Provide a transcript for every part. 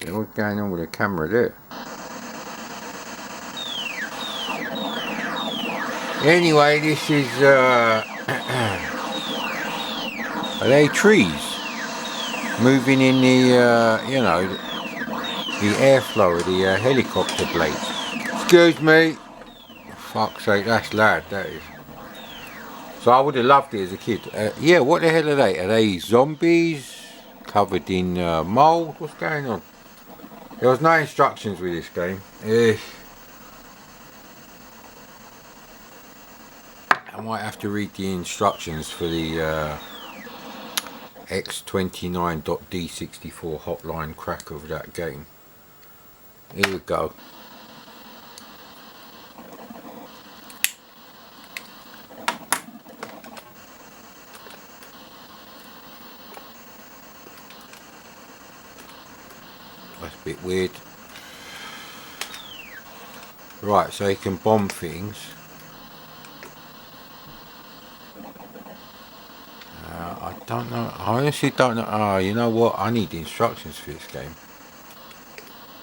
What's going on with the camera there? Anyway, this is are they trees moving in the you know, the airflow of the helicopter blades? Excuse me. Fuck's sake, that's loud. That is. So I would have loved it as a kid. Yeah, what the hell are they? Are they zombies covered in mold? What's going on? There was no instructions with this game. I might have to read the instructions for the X29.D64 hotline crack of that game. Here we go. That's a bit weird. Right, so you can bomb things. I don't know. I honestly don't know. Oh, you know what? I need the instructions for this game.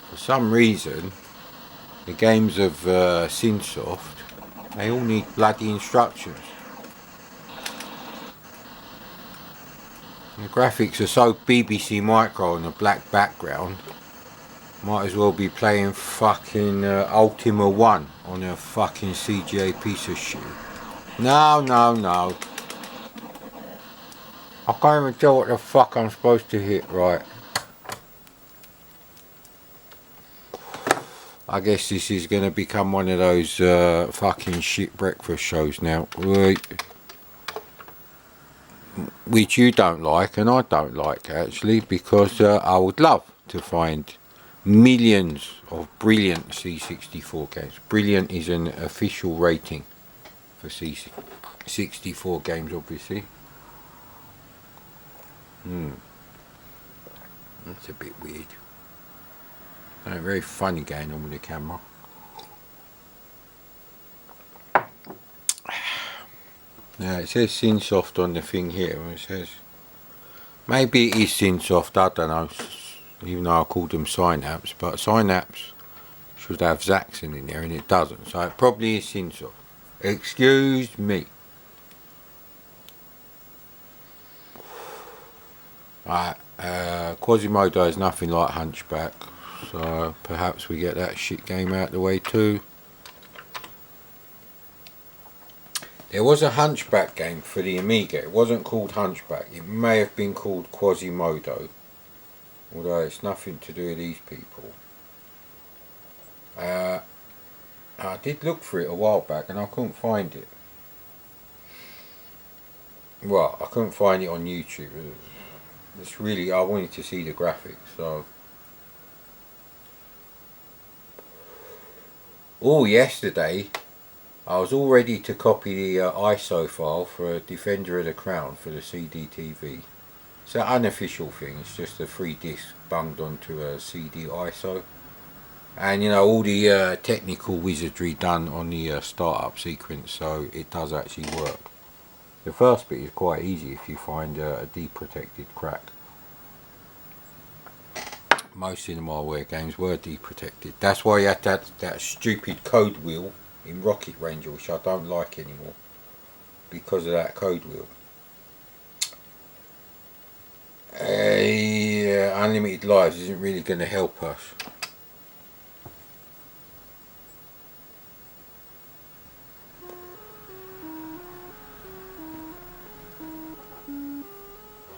For some reason, the games of Synsoft, they all need bloody instructions. The graphics are so BBC Micro on a black background. Might as well be playing fucking Ultima 1 on a fucking CGA piece of shit. No, no, no. I can't even tell what the fuck I'm supposed to hit, right. I guess this is going to become one of those fucking shit breakfast shows now. Which you don't like and I don't like actually, because I would love to find millions of brilliant C64 games. Brilliant is an official rating for C64 games, obviously. That's a bit weird. Very funny going on with the camera. Now it says Synsoft on the thing here. It says maybe it is Synsoft. I don't know. Even though I called them Synapse, but Synapse should have Zaxxon in there, and it doesn't. So it probably is Synsoft. Excuse me. Right, Quasimodo is nothing like Hunchback, so perhaps we get that shit game out of the way too. There was a Hunchback game for the Amiga. It wasn't called Hunchback. It may have been called Quasimodo, although it's nothing to do with these people. I did look for it a while back and I couldn't find it. Well, I couldn't find it on YouTube. It's really, I wanted to see the graphics, so. Oh, yesterday I was all ready to copy the ISO file for Defender of the Crown for the CDTV. It's an unofficial thing, it's just a free disc bunged onto a CD ISO. And you know, all the technical wizardry done on the startup sequence, so it does actually work. The first bit is quite easy if you find a deprotected crack. Most Cinemaware games were deprotected. That's why you had that stupid code wheel in Rocket Ranger, which I don't like anymore, because of that code wheel. Unlimited lives isn't really going to help us.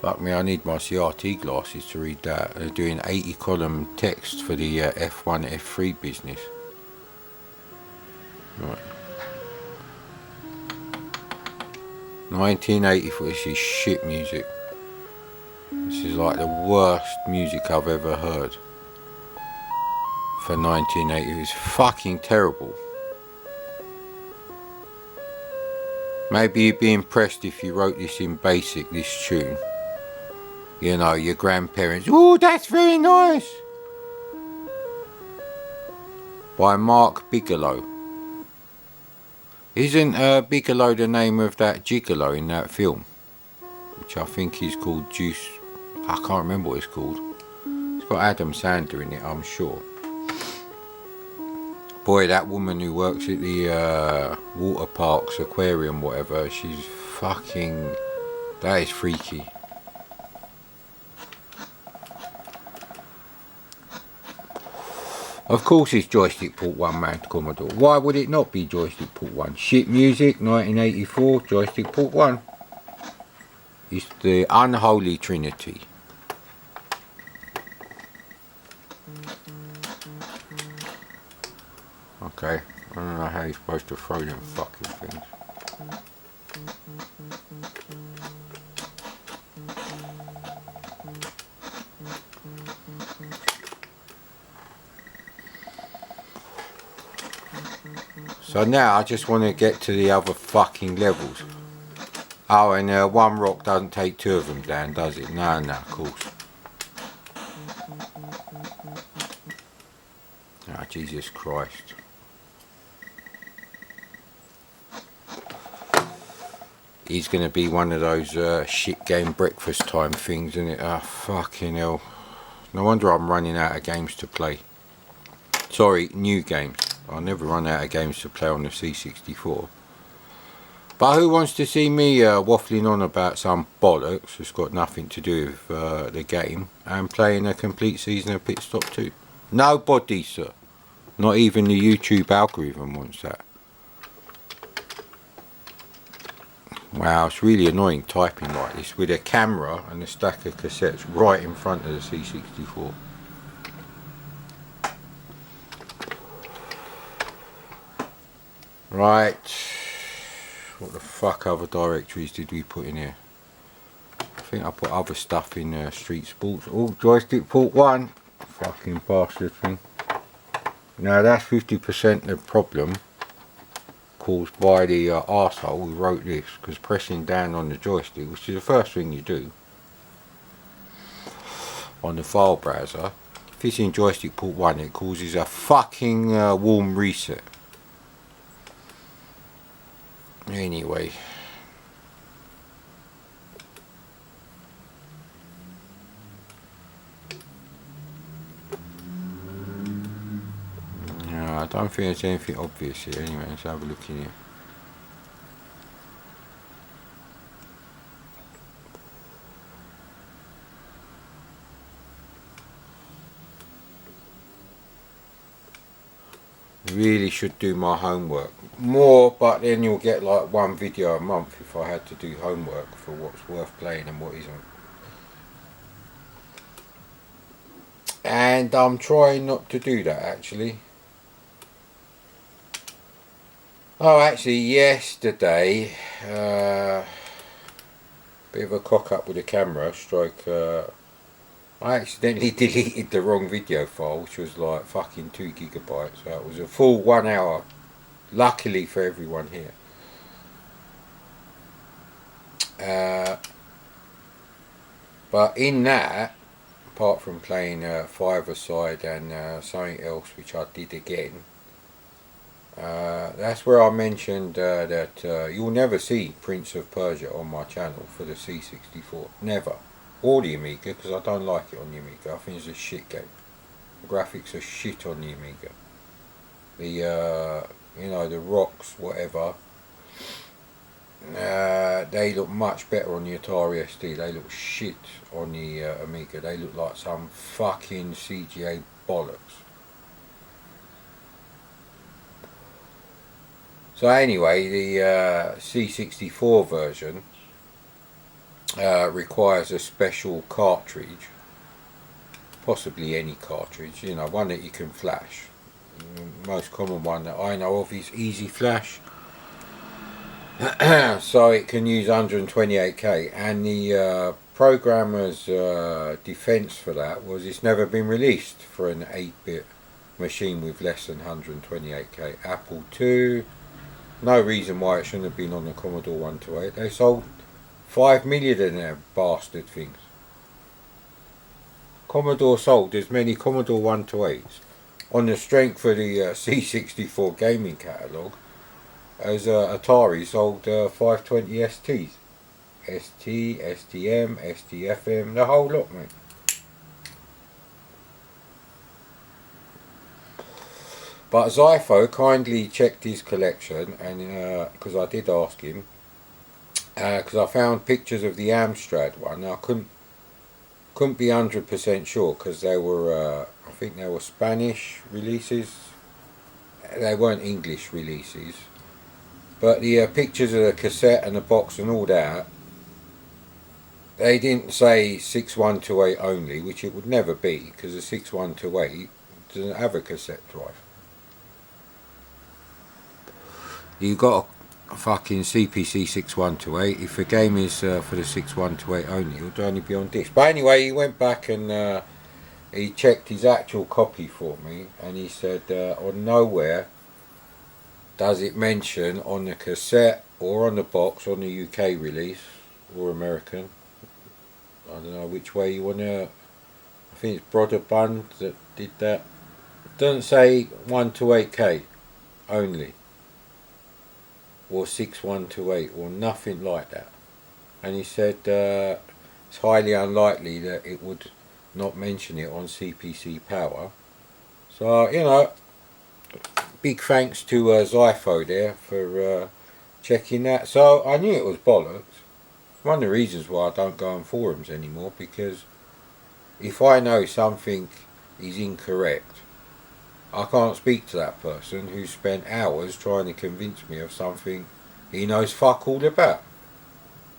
Fuck me, I need my CRT glasses to read that. They're doing 80 column text for the F1, F3 business. Right. 1984, this is shit music. This is like the worst music I've ever heard. For 1980, it was fucking terrible. Maybe you'd be impressed if you wrote this in BASIC, this tune. You know, your grandparents, oh, that's very nice! By Mark Bigelow. Isn't Bigelow the name of that gigolo in that film? Which I think is called Juice. I can't remember what it's called. It's It's got Adam Sandler in it, I'm sure. Boy, that woman who works at the water parks, aquarium, whatever, she's fucking... That is freaky. Of course it's joystick port 1 mount Commodore. Why would it not be joystick port 1? Shit Music, 1984, joystick port 1. It's the unholy trinity. Okay, I don't know how you're supposed to throw them fucking things. So now I just want to get to the other fucking levels. Oh, and one rock doesn't take two of them down, does it? No, of course. Oh, Jesus Christ. He's going to be one of those shit game breakfast time things, isn't it? Oh, fucking hell. No wonder I'm running out of games to play. Sorry, new games. I'll never run out of games to play on the C64. But who wants to see me waffling on about some bollocks that's got nothing to do with the game and playing a complete season of Pit Stop 2? Nobody, sir. Not even the YouTube algorithm wants that. Wow, it's really annoying typing like this with a camera and a stack of cassettes right in front of the C64. Right, what the fuck other directories did we put in here? I think I put other stuff in Street Sports. Oh, joystick port 1. Fucking bastard thing. Now that's 50% the problem caused by the arsehole who wrote this, because pressing down on the joystick, which is the first thing you do on the file browser, if it's in joystick port 1 it causes a fucking warm reset. Anyway, no, I don't think there's anything obvious here. Anyway, let's have a look in here. Really should do my homework more, but then you'll get like one video a month if I had to do homework for what's worth playing and what isn't. And I'm trying not to do that actually. Oh, actually yesterday, bit of a cock up with the camera, stroke, I accidentally deleted the wrong video file, which was like fucking 2 gigabytes. So it was a full 1 hour, luckily for everyone here. But in that, apart from playing five-a-side and something else which I did again, that's where I mentioned that you'll never see Prince of Persia on my channel for the C64. Never. Or the Amiga, because I don't like it on the Amiga. I think it's a shit game. The graphics are shit on the Amiga. The you know, the rocks, whatever, they look much better on the Atari ST. They look shit on the Amiga. They look like some fucking CGA bollocks. So anyway, the C64 version requires a special cartridge, possibly any cartridge, you know, one that you can flash. The most common one that I know of is Easy Flash. So it can use 128K, and the programmer's defense for that was it's never been released for an 8-bit machine with less than 128K. Apple II, no reason why it shouldn't have been on the Commodore 128. They sold 5 million in their bastard things. Commodore sold as many Commodore 128s on the strength of the C64 gaming catalogue as Atari sold 520 STs. ST, STM, STFM, the whole lot, mate. But Zypho kindly checked his collection, and because I did ask him, because I found pictures of the Amstrad one. Now, I couldn't be 100% sure because they were, I think they were Spanish releases. They weren't English releases. But the pictures of the cassette and the box and all that, they didn't say 6128 only, which it would never be because the 6128 doesn't have a cassette drive. You got a fucking CPC 6128. If the game is for the 6128 only, it would only be on disc. But anyway, he went back and he checked his actual copy for me, and he said on nowhere does it mention on the cassette or on the box on the UK release or American. I don't know which way you want to. I think it's Broderbund that did that. It doesn't say 128K only, or 6128, or nothing like that. And he said it's highly unlikely that it would not mention it on CPC Power. So, you know, big thanks to Zypho there for checking that. So I knew it was bollocks. It's one of the reasons why I don't go on forums anymore, because if I know something is incorrect, I can't speak to that person who spent hours trying to convince me of something he knows fuck all about.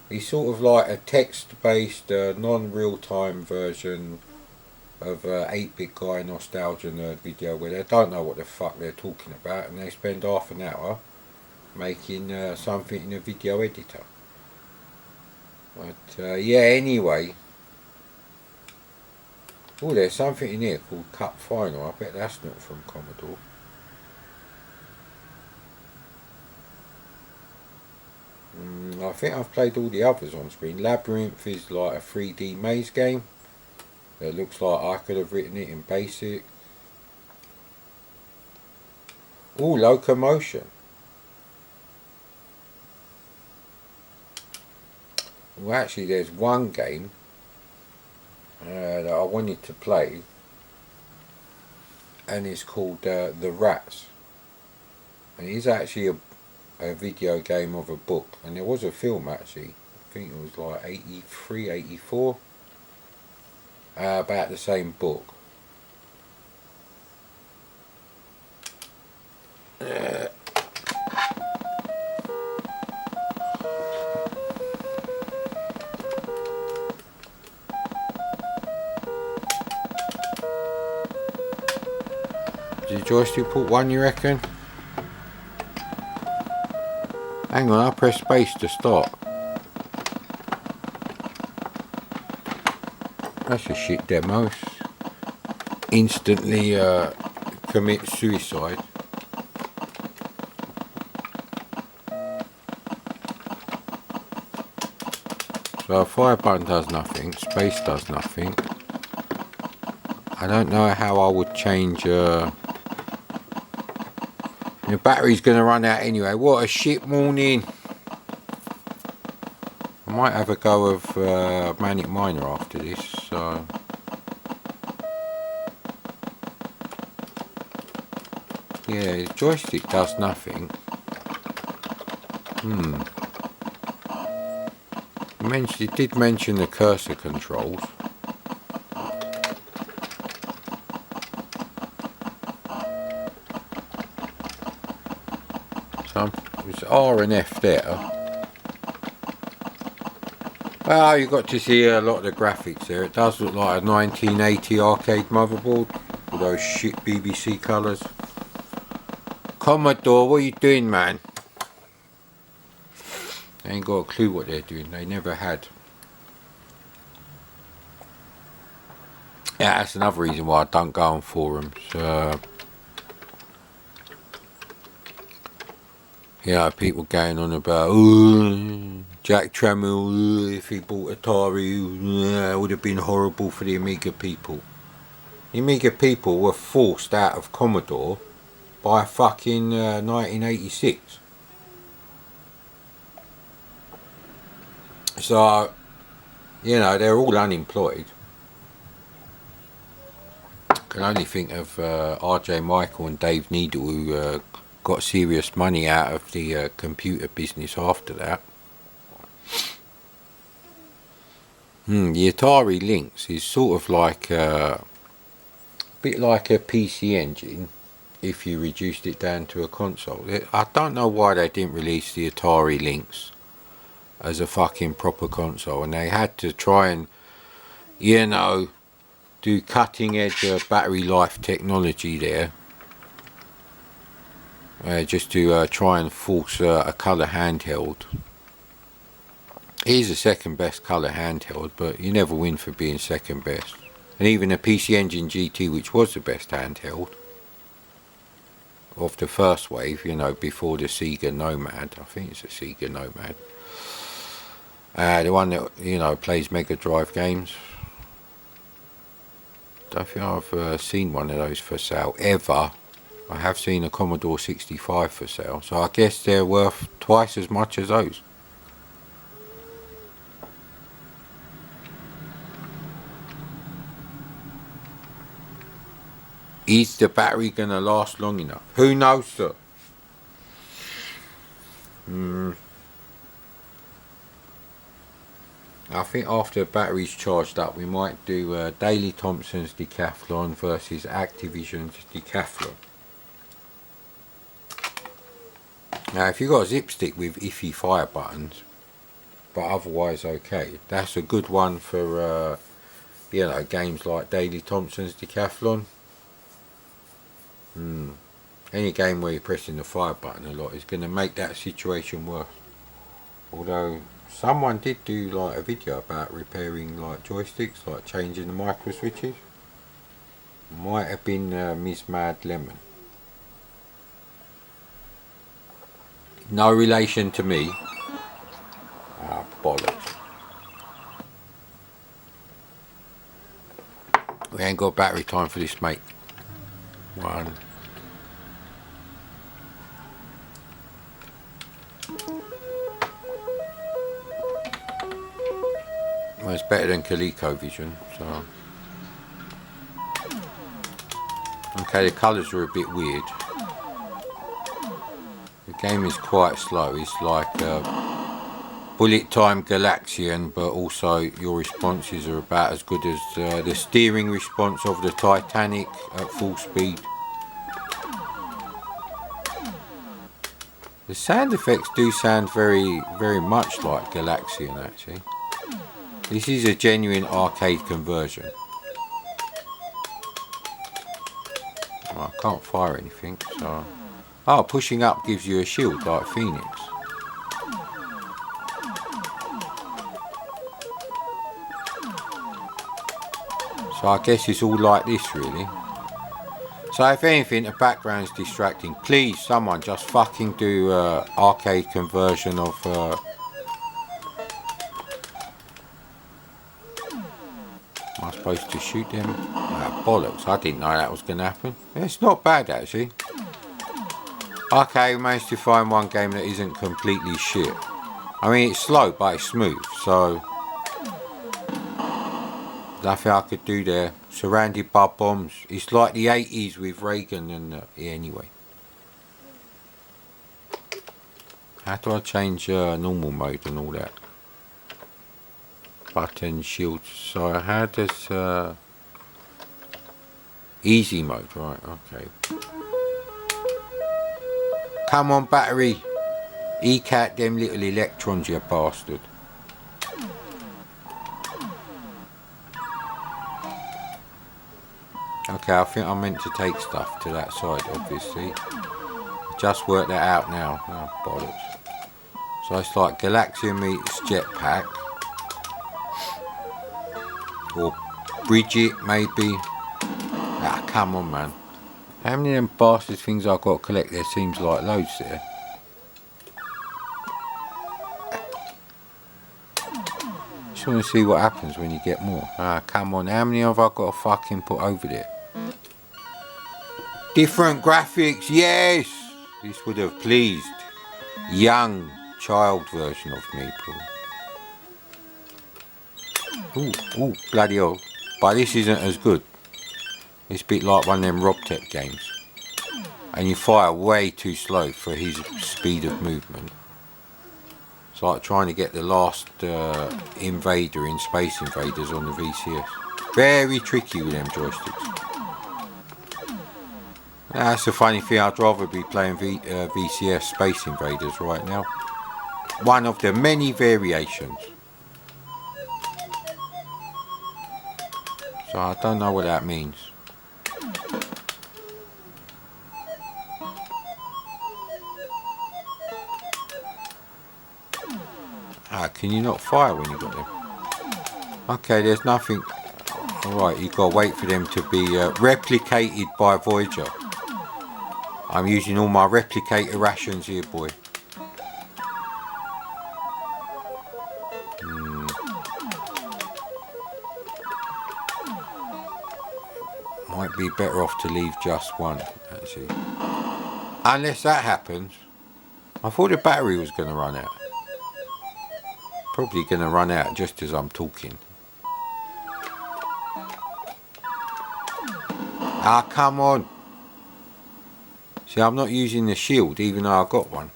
He's sort of like a text-based, non-real-time version of 8-Bit Guy Nostalgia Nerd video where they don't know what the fuck they're talking about, and they spend half an hour making something in a video editor. But yeah, anyway. Oh, there's something in here called Cup Final. I bet that's not from Commodore. I think I've played all the others on screen. Labyrinth is like a 3D maze game. It looks like I could have written it in BASIC. Oh, Locomotion. Well, actually, there's one game that I wanted to play, and it's called The Rats. And it is actually a video game of a book, and there was a film actually. I think it was like 83, 84. About the same book. Did the joystick put one, you reckon? Hang on, I press space to start. That's a shit demo. Instantly commit suicide. So fire button does nothing, space does nothing. I don't know how I would change the battery's gonna run out anyway. What a shit morning. I might have a go of Manic Miner after this, so yeah, the joystick does nothing. It did mention the cursor controls. So it's R and F there. Well, you got to see a lot of the graphics there. It does look like a 1980 arcade motherboard with those shit BBC colours. Commodore, what are you doing, man? They ain't got a clue what they're doing. They never had. Yeah, that's another reason why I don't go on forums. Yeah, people going on about, Jack Tramiel, if he bought Atari, it would have been horrible for the Amiga people. The Amiga people were forced out of Commodore by fucking 1986. So, you know, they're all unemployed. can only think of RJ Michael and Dave Needle, who got serious money out of the computer business after that. The Atari Lynx is sort of like a bit like a PC Engine if you reduced it down to a console. I don't know why they didn't release the Atari Lynx as a fucking proper console, and they had to try and, you know, do cutting edge battery life technology there, just to try and force a colour handheld. It is the second best colour handheld, but you never win for being second best. And even the PC Engine GT, which was the best handheld of the first wave, you know, before the Sega Nomad, I think it's a Sega Nomad, the one that, you know, plays Mega Drive games. Don't think I've seen one of those for sale ever. I have seen a Commodore 65 for sale, so I guess they're worth twice as much as those. Is the battery gonna last long enough? Who knows, sir? I think after the battery's charged up, we might do Daley Thompson's Decathlon versus Activision's Decathlon. Now, if you've got a zipstick with iffy fire buttons, but otherwise okay, that's a good one for, you know, games like Daley Thompson's Decathlon. Any game where you're pressing the fire button a lot is going to make that situation worse. Although someone did do like a video about repairing like joysticks, like changing the micro switches. Might have been Miss Mad Lemon. No relation to me. Ah, bollocks. We ain't got battery time for this, mate. One. Well, it's better than ColecoVision, so. Okay, the colours are a bit weird. The game is quite slow. It's like bullet time Galaxian, but also your responses are about as good as the steering response of the Titanic at full speed. The sound effects do sound very, very much like Galaxian, actually. This is a genuine arcade conversion. Well, I can't fire anything, so. Oh, pushing up gives you a shield like Phoenix. So I guess it's all like this, really. So if anything, the background's distracting. Please, someone just fucking do arcade conversion of. Am I supposed to shoot them? Ah, bollocks! I didn't know that was going to happen. It's not bad actually. Okay, we managed to find one game that isn't completely shit. I mean, it's slow, but it's smooth. So nothing I could do there. Surrounded by bombs. It's like the 80s with Reagan and yeah, anyway. How do I change normal mode and all that? Button, shield. So how does easy mode? Right. Okay. Come on, battery. E-cat them little electrons, you bastard. Okay, I think I meant to take stuff to that side, obviously. Just worked that out now. Oh, bollocks. So it's like Galaxian meets Jetpack. Or Bridget, maybe. Ah, come on, man. How many of them bastard things I've got to collect? There seems like loads there. Just want to see what happens when you get more. Ah, come on. How many have I got to fucking put over there? Different graphics, yes! This would have pleased young child version of me, Ooh, bloody hell. But this isn't as good. It's a bit like one of them Robtech games. And you fire way too slow for his speed of movement. It's like trying to get the last invader in Space Invaders on the VCS. Very tricky with them joysticks. Now, that's the funny thing, I'd rather be playing VCS Space Invaders right now. One of the many variations. So I don't know what that means. Can you not fire when you got them? Okay, there's nothing. Alright, you've got to wait for them to be replicated by Voyager. I'm using all my replicator rations here, boy. Might be better off to leave just one, actually. Unless that happens. I thought the battery was going to run out. Probably going to run out just as I'm talking. Ah, come on. See, I'm not using the shield even though I've got one.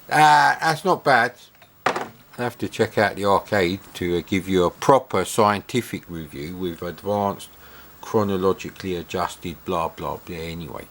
That's not bad. I have to check out the arcade to give you a proper scientific review with advanced chronologically adjusted blah blah blah anyway.